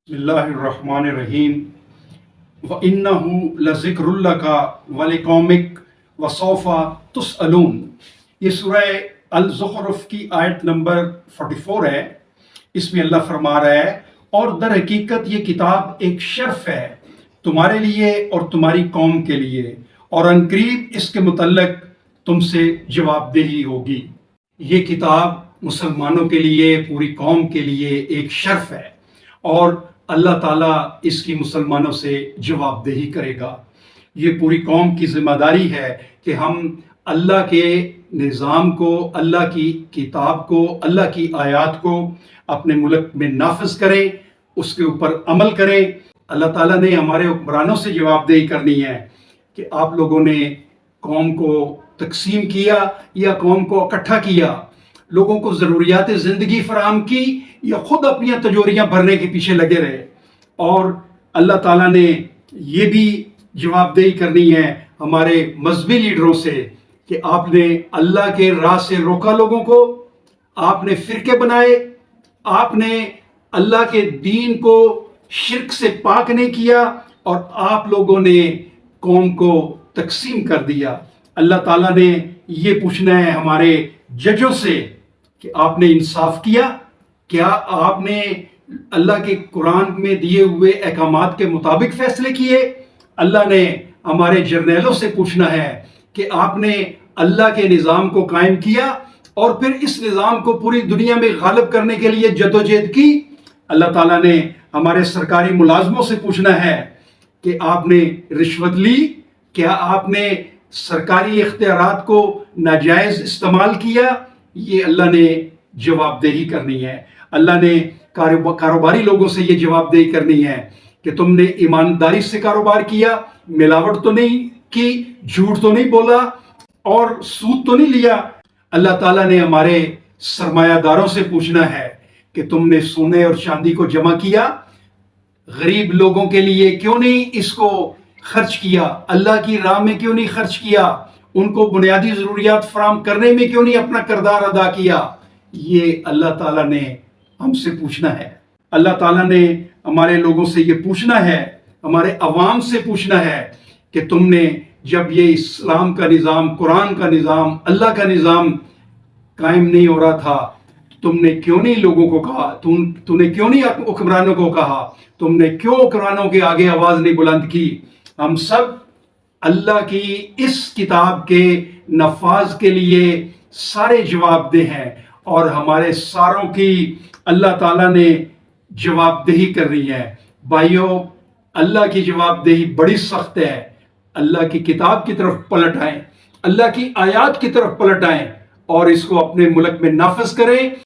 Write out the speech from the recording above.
बिस्मिल्लाहिर्रहमानिर्रहीम व इन्नहु लज़िक्रुल लका व लिक़ौमिक व सौफ़ा तुसअलून। ये सूरह अल-ज़ुख़रुफ़ की आयत नंबर 44 है। इसमें अल्लाह फरमा रहा है, और दर हकीकत ये किताब एक शर्फ है तुम्हारे लिए और तुम्हारी कौम के लिए, और अनकरीब इसके मुतल्लक तुमसे जवाबदेही होगी। ये किताब मुसलमानों के लिए, पूरी कौम के लिए एक शर्फ है, और अल्लाह ताला इसकी मुसलमानों से जवाबदेही करेगा। ये पूरी कौम की ज़िम्मेदारी है कि हम अल्लाह के निज़ाम को, अल्लाह की किताब को, अल्लाह की आयत को अपने मुल्क में नाफिज करें, उसके ऊपर अमल करें। अल्लाह ताला ने हमारे हुक्मरानों से जवाबदेही करनी है कि आप लोगों ने कौम को तकसीम किया या कौम को इकट्ठा किया, लोगों को ज़रूरियात ज़िंदगी फराहम की, या खुद अपनी तिजोरियां भरने के पीछे लगे रहे। और अल्लाह ताला ने ये भी जवाबदेही करनी है हमारे मजहबी लीडरों से कि आपने अल्लाह के राह से रोका लोगों को, आपने फिरके बनाए, आपने अल्लाह के दीन को शिर्क से पाक नहीं किया, और आप लोगों ने कौम को तकसीम कर दिया। अल्लाह ताला ने ये पूछना है हमारे जजों से कि आपने इंसाफ किया? क्या आपने अल्लाह के कुरान में दिए हुए अहकामात के मुताबिक फैसले किए? अल्लाह ने हमारे जर्नैलों से पूछना है कि आपने अल्लाह के निज़ाम को कायम किया और फिर इस निज़ाम को पूरी दुनिया में गालिब करने के लिए जदोजहद की? अल्लाह ताला ने हमारे सरकारी मुलाजमों से पूछना है कि आपने रिश्वत ली? क्या आपने सरकारी इख्तियारात को नाजायज़ इस्तेमाल किया? ये अल्लाह ने जवाबदेही करनी है। अल्लाह ने कारोबारी लोगों से ये जवाबदेही करनी है कि तुमने ईमानदारी से कारोबार किया, मिलावट तो नहीं की, झूठ तो नहीं बोला, और सूद तो नहीं लिया। अल्लाह ताला ने हमारे सरमायादारों से पूछना है कि तुमने सोने और चांदी को जमा किया, गरीब लोगों के लिए क्यों नहीं इसको खर्च किया, अल्लाह की राह में क्यों नहीं खर्च किया, उनको बुनियादी ज़रूरियात फराहम करने में क्यों नहीं अपना किरदार अदा किया? ये अल्लाह ताला ने हमसे पूछना है। अल्लाह ताला ने हमारे लोगों से ये पूछना है, हमारे अवाम से पूछना है कि तुमने जब ये इस्लाम का निज़ाम, कुरान का निज़ाम, अल्लाह का निज़ाम कायम नहीं हो रहा था, तुमने क्यों नहीं लोगों को कहा, तूने क्यों नहीं हुक्मरानों को कहा, तुमने क्यों हुक्मरानों के आगे आवाज़ नहीं बुलंद की? हम सब अल्लाह की इस किताब के नफाज के लिए सारे जवाबदेह हैं, और हमारे सारों की अल्लाह ताला ने जवाबदेही करनी है। भाइयों, अल्लाह की जवाबदेही बड़ी सख्त है। अल्लाह की किताब की तरफ पलट आएं, अल्लाह की आयत की तरफ पलट आएं, और इसको अपने मुल्क में नाफिज करें।